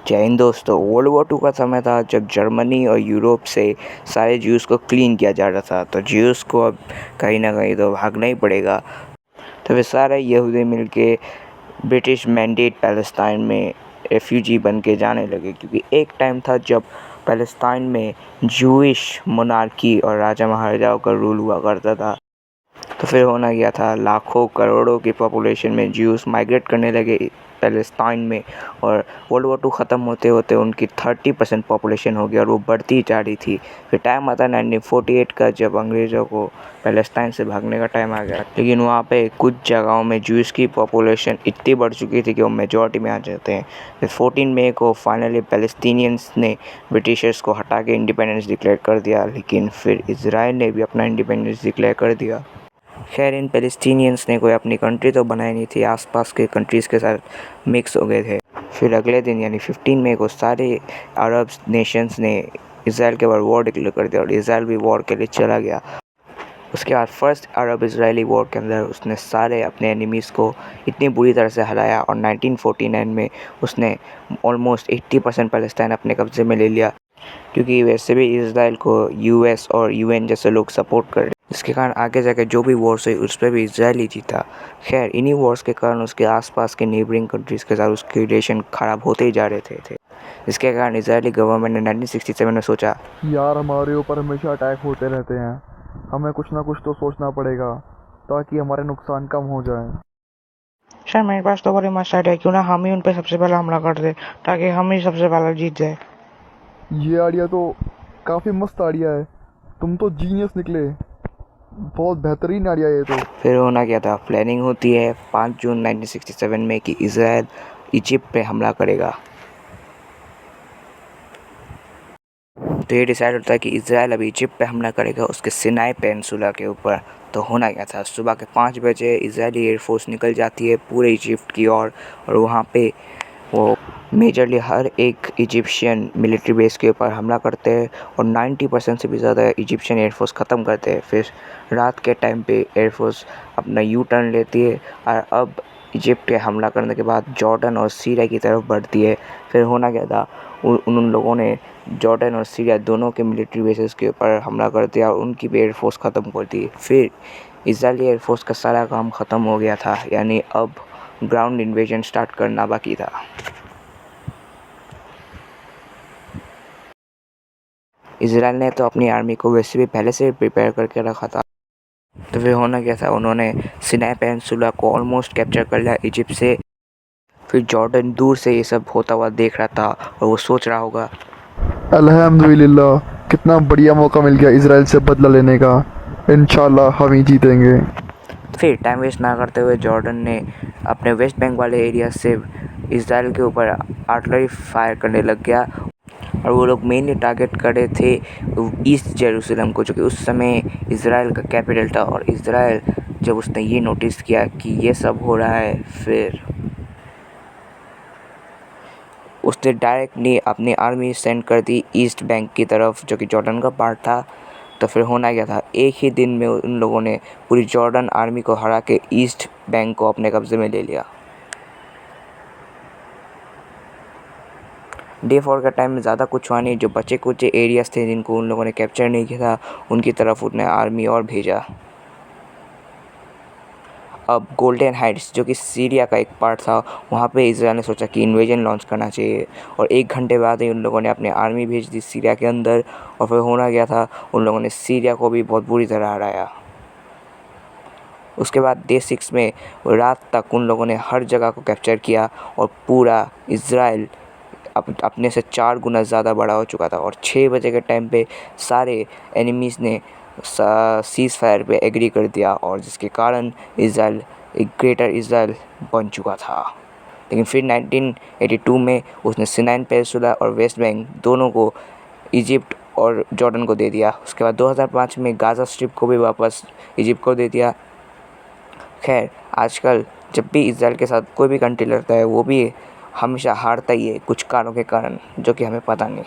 जय हिंद दोस्तों। World war to का समय था जब जर्मनी और यूरोप से सारे ज्यूज़ को क्लीन किया जा रहा था। तो ज्यूज़ को अब कहीं ना कहीं तो भागना ही पड़ेगा। तो वे सारे यहूदी मिलके ब्रिटिश मैंडेट पैलेस्टाइन में रेफ्यूजी बन के जाने लगे, क्योंकि एक टाइम था जब पैलेस्टाइन में जूइश मोनार्की और राजा महाराजाओं का रूल हुआ करता था। तो फिर होना क्या था, लाखों करोड़ों की पॉपुलेशन में ज्यूज़ माइग्रेट करने लगे पैलेस्टाइन में, और वर्ल्ड वॉर टू ख़त्म होते होते उनकी 30% पॉपुलेशन हो गई और वो बढ़ती जा रही थी। फिर टाइम आता 1948 का, जब अंग्रेज़ों को पैलेस्टाइन से भागने का टाइम आ गया। लेकिन वहाँ पे कुछ जगहों में ज्यूज़ की पॉपुलेशन इतनी बढ़ चुकी थी कि वो मेजॉरिटी में आ जाते हैं। फिर 14 मई को फाइनली पैलेस्टीनियंस ने ब्रिटिशर्स को हटा के इंडिपेंडेंस डिक्लेयर कर दिया, लेकिन फिर इसराइल ने भी अपना इंडिपेंडेंस डिक्लेयर कर दिया। खैर, इन पैलेस्टीनियंस ने कोई अपनी कंट्री तो बनाई नहीं थी, आसपास के कंट्रीज़ के साथ मिक्स हो गए थे। फिर अगले दिन यानी 15 मई को सारे अरब नेशंस ने इसराइल के ऊपर वॉर डिक्लेयर कर दिया और इसराइल भी वॉर के लिए चला गया। उसके बाद फर्स्ट अरब इजरायली वॉर के अंदर उसने सारे अपने एनिमीज़ को इतनी बुरी तरह से हराया और 1949 में उसने ऑलमोस्ट 80% पैलेस्टाइन अपने कब्जे में ले लिया, क्योंकि वैसे भी इसराइल को यूएस और यूएन जैसे लोग सपोर्ट कर रहे, जिसके कारण आगे जाके जो भी वॉर्स हुई उस पर भी इसराइल ही जीता। खैर, इन्हीं वॉर्स के कारण उसके आसपास के नेबरिंग कंट्रीज़ के साथ उसके रिलेशन ख़राब होते ही जा रहे थे। जिसके कारण इजरायली गवर्नमेंट ने 1967 में सोचा, यार हमारे ऊपर हमेशा अटैक होते रहते हैं, हमें कुछ ना कुछ तो सोचना पड़ेगा ताकि हमारे नुकसान कम हो जाए। सर, मेरे पास तो बड़ी मस्त आइडिया है, क्यों ना हम ही उन पे सबसे पहले हमला कर दे ताकि हम ही सबसे पहले जीत जाए। ये आइडिया तो काफ़ी मस्त आइडिया है, तुम तो जीनियस निकले, बहुत बेहतरीन आइडिया ये तो। फिर होना क्या था, प्लानिंग होती है 5 जून 1967 में कि इसराइल इजिप्ट पे हमला करेगा। तो ये डिसाइड होता है कि इसराइल अभी इजिप्ट पे हमला करेगा, उसके सिनाई पेनिनसुला के ऊपर। तो होना क्या था, सुबह के 5 बजे इजरायली एयरफोर्स निकल जाती है पूरे इजिप्ट की ओर, और वहाँ पे वो मेजरली हर एक इजिप्शियन मिलिट्री बेस के ऊपर हमला करते हैं और 90% से भी ज़्यादा इजिप्शियन एयरफोर्स ख़त्म करते हैं। फिर रात के टाइम पे एयरफोर्स अपना यू टर्न लेती है और अब इजिप्ट के हमला करने के बाद जॉर्डन और सीरिया की तरफ बढ़ती है। फिर होना क्या था, उन लोगों ने जॉर्डन और सीरिया दोनों के मिलिट्री बेसेस के ऊपर हमला कर दिया और उनकी भी एयरफोर्स ख़त्म कर दी। फिर इजरायली एयरफोर्स का सारा काम ख़त्म हो गया था, यानी अब ग्राउंड इन्वेजन स्टार्ट करना बाकी था। इसराइल ने तो अपनी आर्मी को वैसे भी पहले से प्रिपेयर करके रखा था। तो फिर होना क्या था, उन्होंने सिनाई पेनिनसुला को ऑलमोस्ट कैप्चर कर लिया इजिप्ट से। फिर जॉर्डन दूर से ये सब होता हुआ देख रहा था और वो सोच रहा होगा, अल्हम्दुलिल्लाह, कितना बढ़िया मौका मिल गया इजराइल से बदला लेने का, इंशाल्लाह हम ही जीतेंगे। फिर टाइम वेस्ट ना करते हुए जॉर्डन ने अपने वेस्ट बैंक वाले एरिया से इसराइल के ऊपर आर्टिलरी फायर करने लग गया। और वो लोग मेनली टारगेट कर रहे थे ईस्ट जेरूसलम को, जो कि उस समय इसराइल का कैपिटल था। और इसराइल जब उसने ये नोटिस किया कि ये सब हो रहा है, फिर उसने डायरेक्टली अपनी आर्मी सेंड कर दी ईस्ट बैंक की तरफ, जो कि जॉर्डन का पार्ट था। तो फिर होना क्या था, एक ही दिन में उन लोगों ने पूरी जॉर्डन आर्मी को हरा के ईस्ट बैंक को अपने कब्जे में ले लिया। डे 4 का टाइम में ज़्यादा कुछ हुआ नहीं, जो बचे कुछ एरियाज़ थे जिनको उन लोगों ने कैप्चर नहीं किया था, उनकी तरफ उन्होंने आर्मी और भेजा। अब गोल्डन हाइट्स, जो कि सीरिया का एक पार्ट था, वहाँ पे इसराइल ने सोचा कि इन्वेजन लॉन्च करना चाहिए। और 1 घंटे बाद ही उन लोगों ने अपनी आर्मी भेज दी सीरिया के अंदर। और फिर होना गया था, उन लोगों ने सीरिया को भी बहुत बुरी तरह हराया। उसके बाद डे 6 में रात तक उन लोगों ने हर जगह को कैप्चर किया और पूरा इसराइल अपने से 4 गुना ज़्यादा बड़ा हो चुका था। और 6 बजे के टाइम पे सारे एनिमीज़ ने सीज़ फायर पे एग्री कर दिया, और जिसके कारण इसराइल एक ग्रेटर इसराइल बन चुका था। लेकिन फिर 1982 में उसने सिनाई पेनिनसुला और वेस्ट बैंक दोनों को इजिप्ट और जॉर्डन को दे दिया। उसके बाद 2005 में गाज़ा स्ट्रिप को भी वापस इजिप्ट को दे दिया। खैर, आजकल जब भी इसराइल के साथ कोई भी कंट्री लड़ता है, वो भी हमेशा हारता ही है कुछ कारणों के कारण, जो कि हमें पता नहीं।